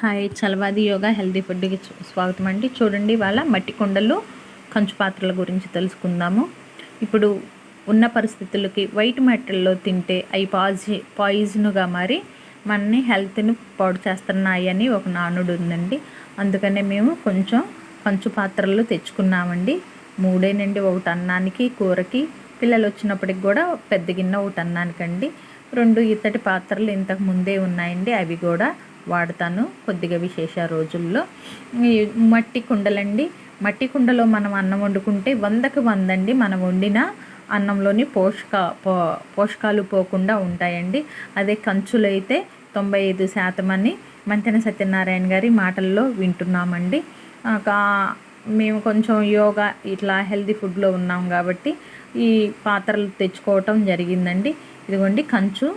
Hi, Chalavadi yoga healthy ఫుడ్కి స్వాగతం అండి. చూడండి, వాళ్ళ మట్టి కుండలు కంచు పాత్రల గురించి తెలుసుకుందాము. ఇప్పుడు ఉన్న పరిస్థితులకి వైట్ మెటల్లో తింటే అవి పాయిజన్గా మారి మనని హెల్త్ని పాడు చేస్తున్నాయి అని ఒక నానుడు ఉందండి. అందుకనే మేము కొంచెం కంచు పాత్రలు తెచ్చుకున్నామండి. మూడేనండి, ఒకటి అన్నానికి కూరకి, పిల్లలు వచ్చినప్పటికి కూడా పెద్ద గిన్నె ఒకటి అన్నానికండి. 2 ఇత్తడి పాత్రలు ఇంతకు ముందే ఉన్నాయండి, అవి కూడా వాడతాను కొద్దిగా విశేష రోజుల్లో. మట్టి కుండలండి. మట్టి కుండలో మనం అన్నం వండుకుంటే 100కి 100 అండి మనం వండిన అన్నంలోని పోషకాలు పోకుండా ఉంటాయండి. అదే కంచులు అయితే 95% అని మంతెన సత్యనారాయణ గారి మాటల్లో వింటున్నామండి. మేము కొంచెం యోగా ఇట్లా హెల్తీ ఫుడ్లో ఉన్నాం కాబట్టి ఈ పాత్రలు తెచ్చుకోవటం జరిగిందండి. ఇదిగోండి కంచు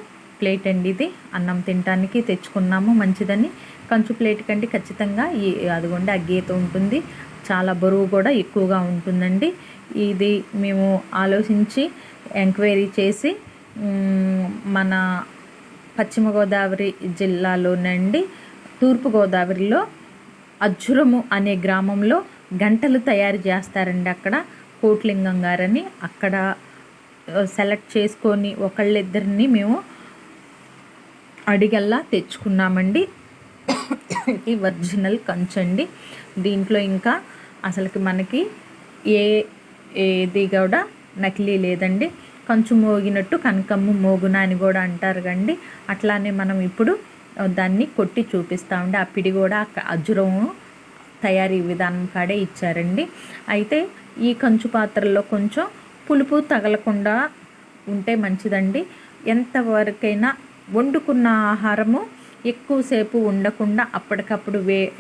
ప్లేట్ అండి, ఇది అన్నం తినడానికి తెచ్చుకున్నాము మంచిదని. కంచు ప్లేట్ కంటే ఖచ్చితంగా అదిగోండి ఆ గీత ఉంటుంది, చాలా బరువు కూడా ఎక్కువగా ఉంటుందండి. ఇది మేము ఆలోచించి ఎంక్వైరీ చేసి మన పశ్చిమ గోదావరి జిల్లాలోనండి తూర్పుగోదావరిలో అజ్జురము అనే గ్రామంలో గంటలు తయారు చేస్తారండి. అక్కడ కోట్లింగం గారని అక్కడ సెలెక్ట్ చేసుకొని ఒకళ్ళిద్దరిని మేము అడిగల్లా తెచ్చుకున్నామండి. ఇది ఒరిజినల్ కంచండి. దీంట్లో ఇంకా అసలుకి మనకి ఏది కూడా నకిలీ లేదండి. కంచు మోగినట్టు కనకమ్మ మోగున అని కూడా అంటారు కండి. అట్లానే మనం ఇప్పుడు దాన్ని కొట్టి చూపిస్తామండి. ఆ పిడి కూడా అజ్జురం తయారీ విధానం కాడే ఇచ్చారండి. అయితే ఈ కంచు పాత్రల్లో కొంచెం పులుపు తగలకుండా ఉంటే మంచిదండి. ఎంతవరకైనా వండుకున్న ఆహారము ఎక్కువసేపు ఉండకుండా అప్పటికప్పుడు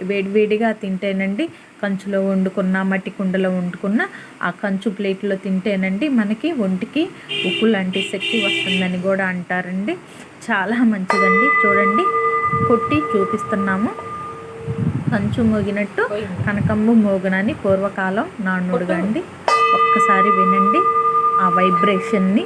వేడివేడిగా తింటేనండి, కంచులో వండుకున్న మట్టి కుండలో వండుకున్న ఆ కంచు ప్లేట్లో తింటేనండి మనకి ఒంటికి ఉప్పు లాంటి శక్తి వస్తుందని కూడా అంటారండి. చాలా మంచిదండి. చూడండి, కొట్టి చూపిస్తున్నాము. కంచు మోగినట్టు కనకంబు మోగునని పూర్వకాలం నానుడుగా అండి. ఒక్కసారి వినండి ఆ వైబ్రేషన్ని.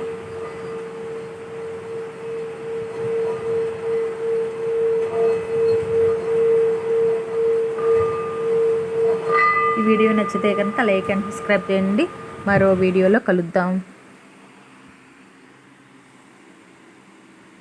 ఈ వీడియో నచ్చితే కనుక లైక్ అండ్ సబ్స్క్రైబ్ చేయండి. మరో వీడియోలో కలుద్దాం.